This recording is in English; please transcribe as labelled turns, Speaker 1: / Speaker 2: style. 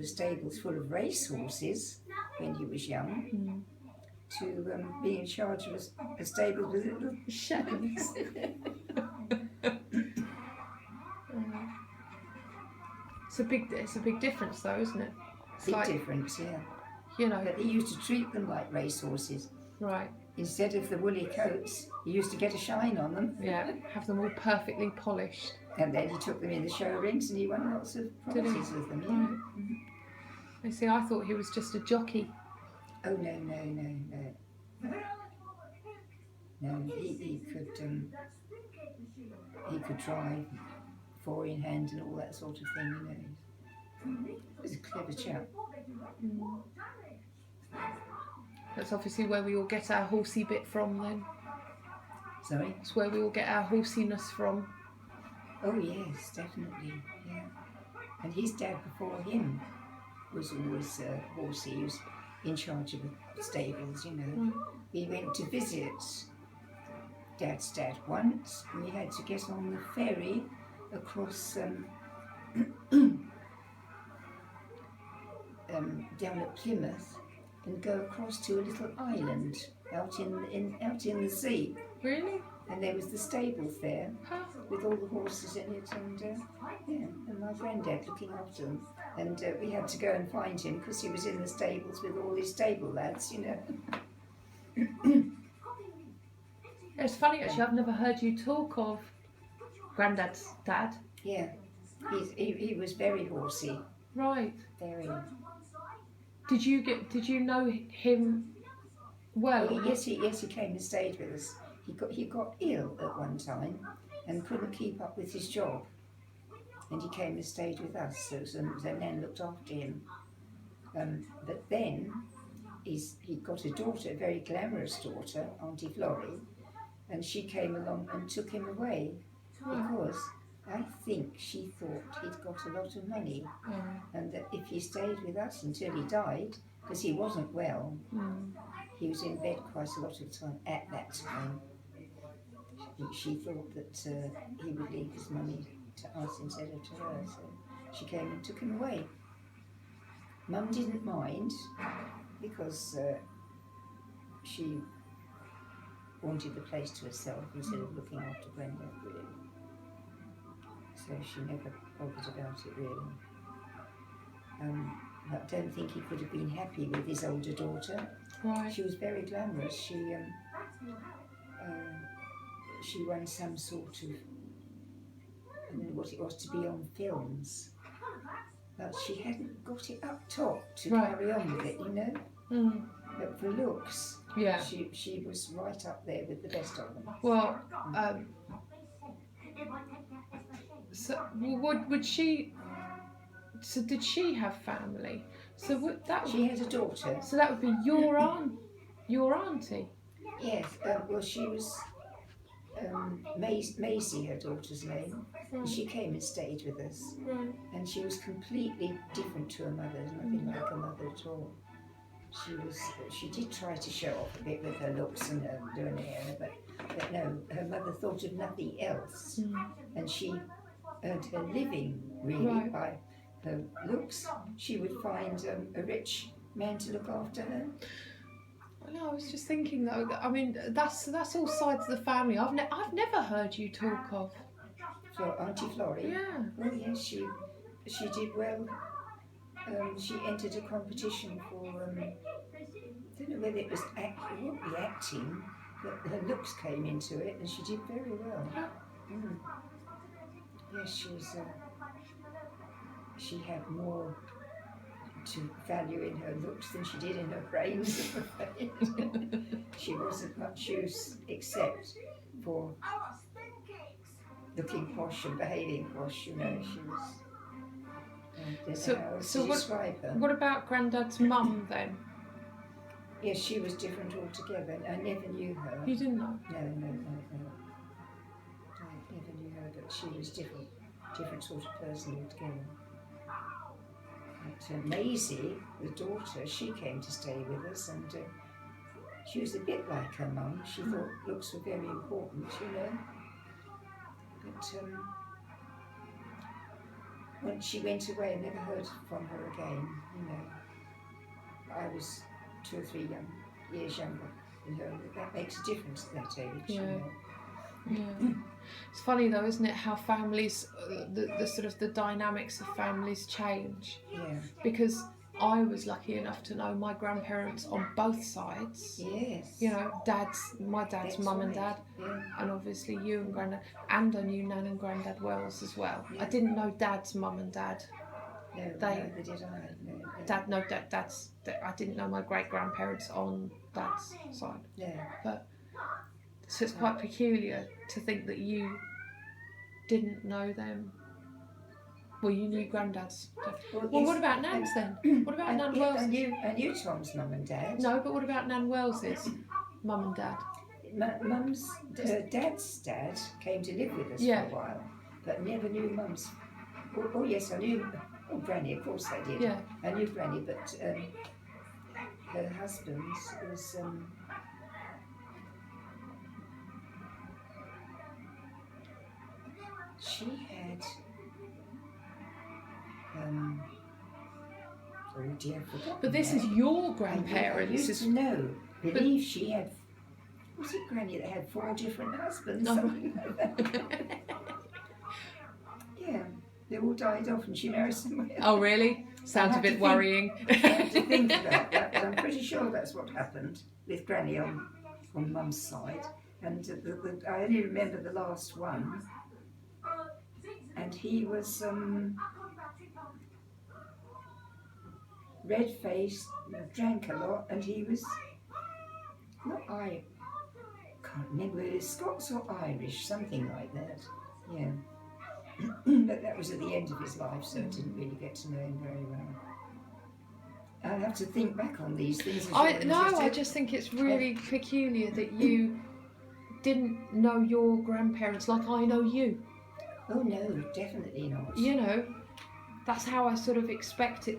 Speaker 1: the stables full of racehorses when he was young, to be in charge of a stable with little
Speaker 2: shepherds. It's a big difference, though, isn't it? It's
Speaker 1: big difference, yeah.
Speaker 2: You know.
Speaker 1: But he used to treat them like racehorses.
Speaker 2: Right.
Speaker 1: Instead of the woolly coats, he used to get a shine on them.
Speaker 2: Yeah, have them all perfectly polished.
Speaker 1: And then he took them in the show rings and he won lots of prizes with them. Yeah.
Speaker 2: Right. You see, I thought he was just a jockey.
Speaker 1: Oh no! No, he could drive, four in hand and all that sort of thing. You know, he was a clever chap.
Speaker 2: That's obviously where we all get our horsey bit from, then.
Speaker 1: Sorry?
Speaker 2: It's where we all get our horsiness from.
Speaker 1: Oh yes, definitely, yeah. And his dad before him was always horsey. He was in charge of the stables, you know. We went to visit Dad's dad once, and we had to get on the ferry across down at Plymouth and go across to a little island out in the sea.
Speaker 2: Really?
Speaker 1: And there was the stables there with all the horses in it, and my granddad looking after them. And we had to go and find him because he was in the stables with all his stable lads, you know.
Speaker 2: It's funny actually, I've never heard you talk of Granddad's dad.
Speaker 1: Yeah, he was very horsey.
Speaker 2: Right.
Speaker 1: Very.
Speaker 2: Did you know him well?
Speaker 1: Oh, yes, he came and stayed with us. He got ill at one time and couldn't keep up with his job, and he came and stayed with us. So Nan looked after him. But then he got a daughter, a very glamorous daughter, Auntie Florrie, and she came along and took him away because I think she thought he'd got a lot of money, and that if he stayed with us until he died, because he wasn't well, he was in bed quite a lot of the time at that time. She thought that he would leave his money to us instead of to her, so she came and took him away. Mum didn't mind because she wanted the place to herself instead of looking after Grandad, really. So she never bothered about it, really. I don't think he could have been happy with his older daughter.
Speaker 2: Right.
Speaker 1: She was very glamorous. She won some sort of, I don't know what it was, to be on films. But she hadn't got it up top to carry on with it, you know. But for looks, she was right up there with the best of them.
Speaker 2: Well, so would she? So did she have family? So would that?
Speaker 1: She had a daughter.
Speaker 2: So that would be your auntie.
Speaker 1: Yes. Well, she was Maisie, her daughter's name. And she came and stayed with us.
Speaker 2: Right.
Speaker 1: And she was completely different to her mother. Nothing like her mother at all. She did try to show off a bit with her looks and her doing hair, but no, her mother thought of nothing else. And she earned her living really by her looks. She would find a rich man to look after her.
Speaker 2: No, I was just thinking though. I mean, that's all sides of the family. I've never heard you talk of.
Speaker 1: So Auntie Florrie.
Speaker 2: Yeah.
Speaker 1: Oh yes, she did well. She entered a competition for I don't know whether it was acting, but her looks came into it, and she did very well. Yes, she was. She had more to value in her looks than she did in her brains. She wasn't much use except for looking posh and behaving posh. You know, she was. So
Speaker 2: what about Grandad's mum then?
Speaker 1: Yes, she was different altogether. I never knew her.
Speaker 2: You didn't know?
Speaker 1: No. I never knew her, but she was different sort of person altogether. But Maisie, the daughter, she came to stay with us, and she was a bit like her mum. She thought looks were very important, you know. But When she went away, I never heard from her again. You know, I was 2 or 3 years younger than her. That makes a difference at that age.
Speaker 2: Yeah.
Speaker 1: You know.
Speaker 2: Yeah. It's funny though, isn't it, how families, the sort of the dynamics of families change.
Speaker 1: Yeah.
Speaker 2: Because I was lucky enough to know my grandparents on both sides.
Speaker 1: Yes.
Speaker 2: You know, my dad's
Speaker 1: That's
Speaker 2: mum and
Speaker 1: right.
Speaker 2: dad,
Speaker 1: Yeah.
Speaker 2: and obviously you and granddad, and I knew Nan and Granddad Wells as well.
Speaker 1: Yeah.
Speaker 2: I didn't know Dad's mum and dad.
Speaker 1: No,
Speaker 2: They-
Speaker 1: neither did I. No.
Speaker 2: I didn't know my great grandparents on Dad's side.
Speaker 1: No.
Speaker 2: So it's quite peculiar to think that you didn't know them. Well, you knew Granddad's. Well,
Speaker 1: yes,
Speaker 2: what about Nan's then? What about Nan
Speaker 1: I
Speaker 2: Wells'?
Speaker 1: knew Tom's mum and dad.
Speaker 2: No, but what about Nan Wells's mum and dad?
Speaker 1: Dad's dad came to live with us
Speaker 2: Yeah.
Speaker 1: for a while, but never knew Mum's. Oh yes, I knew. Oh, Granny, of course I did.
Speaker 2: Yeah.
Speaker 1: I knew Granny, but her husband's was. She had. Oh dear, I forgot.
Speaker 2: But this is your
Speaker 1: I
Speaker 2: grandparents.
Speaker 1: used to know. Believe she had. Was it Granny that had 4 different husbands?
Speaker 2: No.
Speaker 1: Something like that. Yeah, they all died off, and she married somebody else.
Speaker 2: Oh, really? Sounds a
Speaker 1: have
Speaker 2: bit
Speaker 1: to think.
Speaker 2: worrying.
Speaker 1: I have to think about that, but I'm pretty sure that's what happened with Granny on Mum's side. And I only remember the last one, and he was red-faced, drank a lot, and he was can't remember whether it was Scots or Irish, something like that. Yeah. But that was at the end of his life, so I didn't really get to know him very well. I'll have to think back on these things.
Speaker 2: I just think it's really peculiar that you didn't know your grandparents like I know you.
Speaker 1: Oh no, definitely not.
Speaker 2: You know, that's how I sort of expect it